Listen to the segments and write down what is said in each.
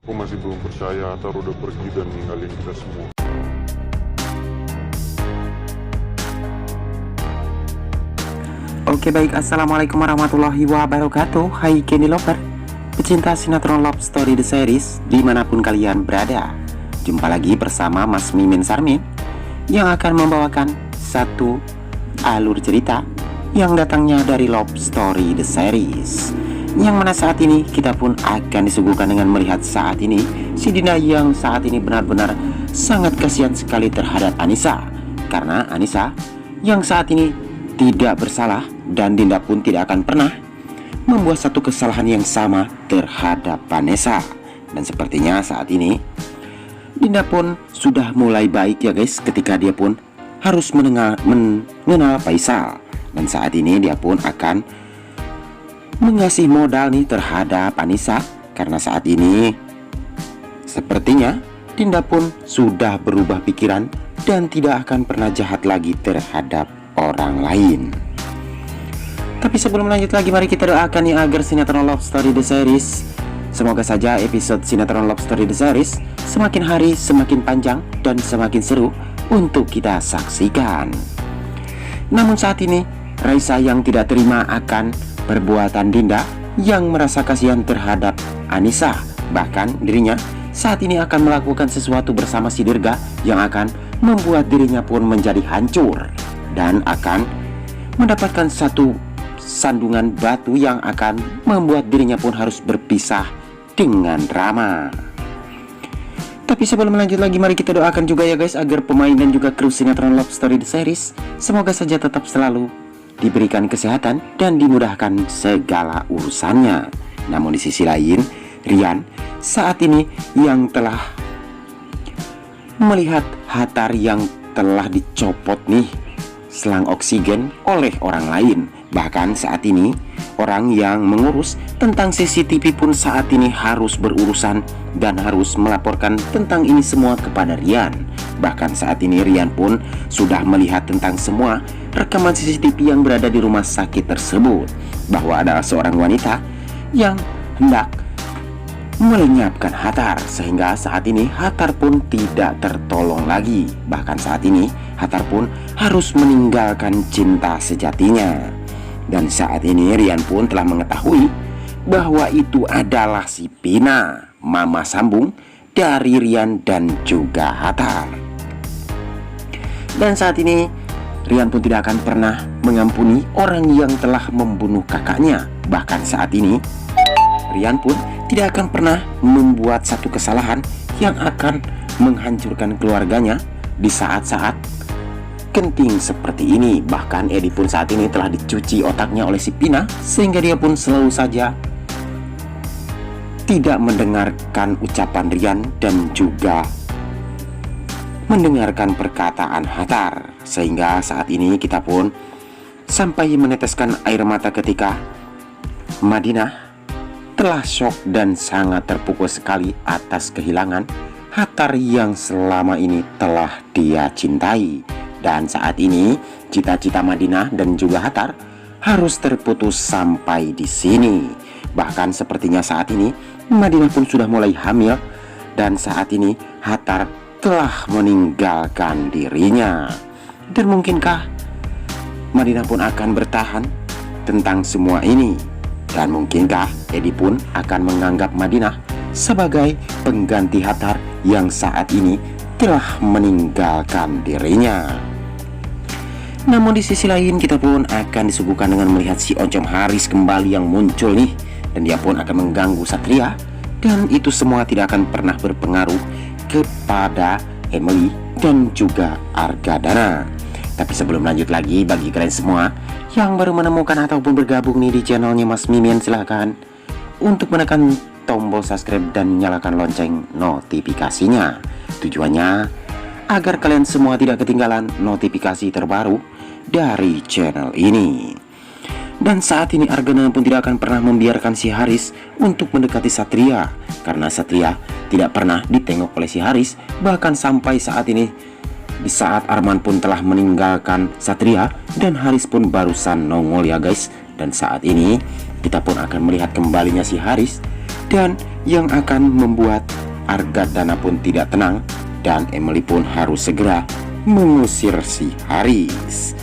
Aku masih belum percaya Atar udah pergi dan ninggalin kita semua. Oke baik, assalamualaikum warahmatullahi wabarakatuh. Hai Candy Lover, pecinta sinetron Love Story The Series dimanapun kalian berada. Jumpa lagi bersama Mas Mimin Sarmin yang akan membawakan satu alur cerita yang datangnya dari Love Story The Series, yang mana saat ini kita pun akan disuguhkan dengan melihat saat ini si Dinda yang saat ini benar-benar sangat kasihan sekali terhadap Anissa. Karena Anissa yang saat ini tidak bersalah dan Dinda pun tidak akan pernah membuat satu kesalahan yang sama terhadap Vanessa. Dan sepertinya saat ini Dinda pun sudah mulai baik ya guys, ketika dia pun harus mengenal Faisal. Dan saat ini dia pun akan mengasih modal nih terhadap Anissa, karena saat ini sepertinya Dinda pun sudah berubah pikiran dan tidak akan pernah jahat lagi terhadap orang lain. Tapi sebelum lanjut lagi, mari kita doakan ya agar sinetron Love Story The Series, semoga saja episode sinetron Love Story The Series semakin hari semakin panjang dan semakin seru untuk kita saksikan. Namun saat ini Raisa yang tidak terima akan perbuatan Dinda yang merasa kasihan terhadap Anissa. Bahkan dirinya saat ini akan melakukan sesuatu bersama si Dirga yang akan membuat dirinya pun menjadi hancur dan akan mendapatkan satu sandungan batu yang akan membuat dirinya pun harus berpisah dengan Rama. Tapi sebelum lanjut lagi, mari kita doakan juga ya guys agar pemain dan juga kru sinetron Love Story The Series semoga saja tetap selalu diberikan kesehatan dan dimudahkan segala urusannya. Namun di sisi lain, Rian saat ini yang telah melihat Hatar yang telah dicopot nih selang oksigen oleh orang lain. Bahkan saat ini orang yang mengurus tentang CCTV pun saat ini harus berurusan dan harus melaporkan tentang ini semua kepada Rian. Bahkan saat ini Rian pun sudah melihat tentang semua rekaman CCTV yang berada di rumah sakit tersebut, bahwa adalah seorang wanita yang hendak melenyapkan Hatar, sehingga saat ini Hatar pun tidak tertolong lagi. Bahkan saat ini Hatar pun harus meninggalkan cinta sejatinya. Dan saat ini Rian pun telah mengetahui bahwa itu adalah si Pina, mama sambung dari Rian dan juga Hatar. Dan saat ini Rian pun tidak akan pernah mengampuni orang yang telah membunuh kakaknya. Bahkan saat ini Rian pun tidak akan pernah membuat satu kesalahan yang akan menghancurkan keluarganya di saat-saat genting seperti ini. Bahkan Edi pun saat ini telah dicuci otaknya oleh si Pina, sehingga dia pun selalu saja tidak mendengarkan ucapan Rian dan juga mendengarkan perkataan Hatar. Sehingga saat ini kita pun sampai meneteskan air mata ketika Madinah telah syok dan sangat terpukul sekali atas kehilangan Hatar yang selama ini telah dia cintai. Dan saat ini cita-cita Madinah dan juga Hatar harus terputus sampai di sini. Bahkan sepertinya saat ini Madinah pun sudah mulai hamil dan saat ini Hatar telah meninggalkan dirinya. Dan mungkinkah Madinah pun akan bertahan tentang semua ini? Dan mungkinkah Edi pun akan menganggap Madinah sebagai pengganti Hatar yang saat ini telah meninggalkan dirinya? Namun di sisi lain kita pun akan disuguhkan dengan melihat si Oncom Haris kembali yang muncul nih, dan dia pun akan mengganggu Satria. Dan itu semua tidak akan pernah berpengaruh kepada Emily dan juga Argadana. Tapi sebelum lanjut lagi, bagi kalian semua yang baru menemukan ataupun bergabung nih di channelnya Mas Mimin, silahkan untuk menekan tombol subscribe dan nyalakan lonceng notifikasinya. Tujuannya agar kalian semua tidak ketinggalan notifikasi terbaru dari channel ini. Dan saat ini Argadana pun tidak akan pernah membiarkan si Haris untuk mendekati Satria, karena Satria tidak pernah ditengok oleh si Haris. Bahkan sampai saat ini, di saat Arman pun telah meninggalkan Satria dan Haris pun barusan nongol ya guys. Dan saat ini kita pun akan melihat kembalinya si Haris dan yang akan membuat Argadana pun tidak tenang dan Emily pun harus segera mengusir si Haris.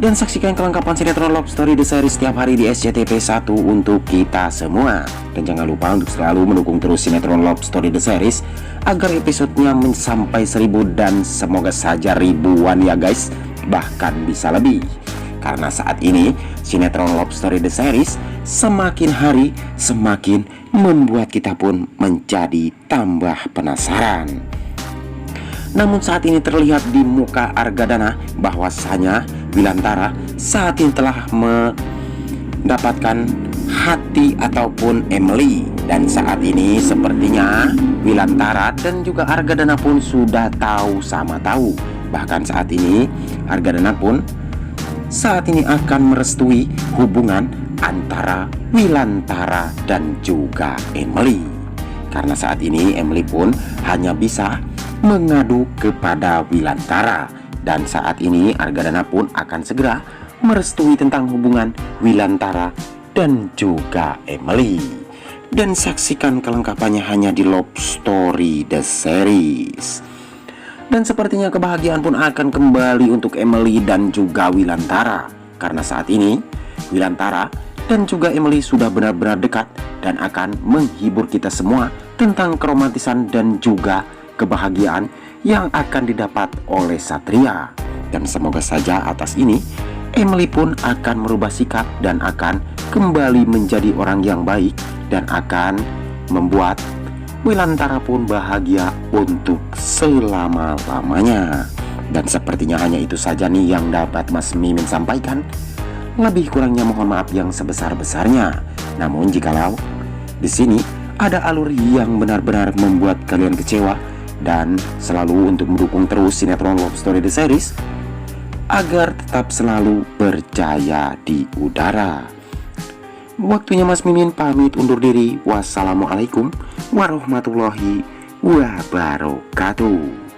Dan saksikan kelengkapan sinetron Love Story The Series setiap hari di SCTV 1 untuk kita semua. Dan jangan lupa untuk selalu mendukung terus sinetron Love Story The Series agar episodenya sampai 1000 dan semoga saja ribuan ya guys, bahkan bisa lebih. Karena saat ini sinetron Love Story The Series semakin hari semakin membuat kita pun menjadi tambah penasaran. Namun saat ini terlihat di muka Argadana bahwasanya Wilantara saat ini telah mendapatkan hati ataupun Emily. Dan saat ini sepertinya Wilantara dan juga Argadana pun sudah tahu sama tahu. Bahkan saat ini Argadana pun saat ini akan merestui hubungan antara Wilantara dan juga Emily. Karena saat ini Emily pun hanya bisa mengadu kepada Wilantara. Dan saat ini Argadana pun akan segera merestui tentang hubungan Wilantara dan juga Emily. Dan saksikan kelengkapannya hanya di Love Story The Series. Dan sepertinya kebahagiaan pun akan kembali untuk Emily dan juga Wilantara. Karena saat ini Wilantara dan juga Emily sudah benar-benar dekat dan akan menghibur kita semua tentang keromantisan dan juga kebahagiaan yang akan didapat oleh Satria. Dan semoga saja atas ini Emily pun akan merubah sikap dan akan kembali menjadi orang yang baik dan akan membuat Wilantara pun bahagia untuk selama-lamanya. Dan sepertinya hanya itu saja nih yang dapat Mas Mimin sampaikan. Lebih kurangnya mohon maaf yang sebesar-besarnya. Namun jikalau di sini ada alur yang benar-benar membuat kalian kecewa, dan selalu untuk mendukung terus sinetron Love Story The Series agar tetap selalu berjaya di udara. Waktunya Mas Mimin pamit undur diri. Wassalamualaikum warahmatullahi wabarakatuh.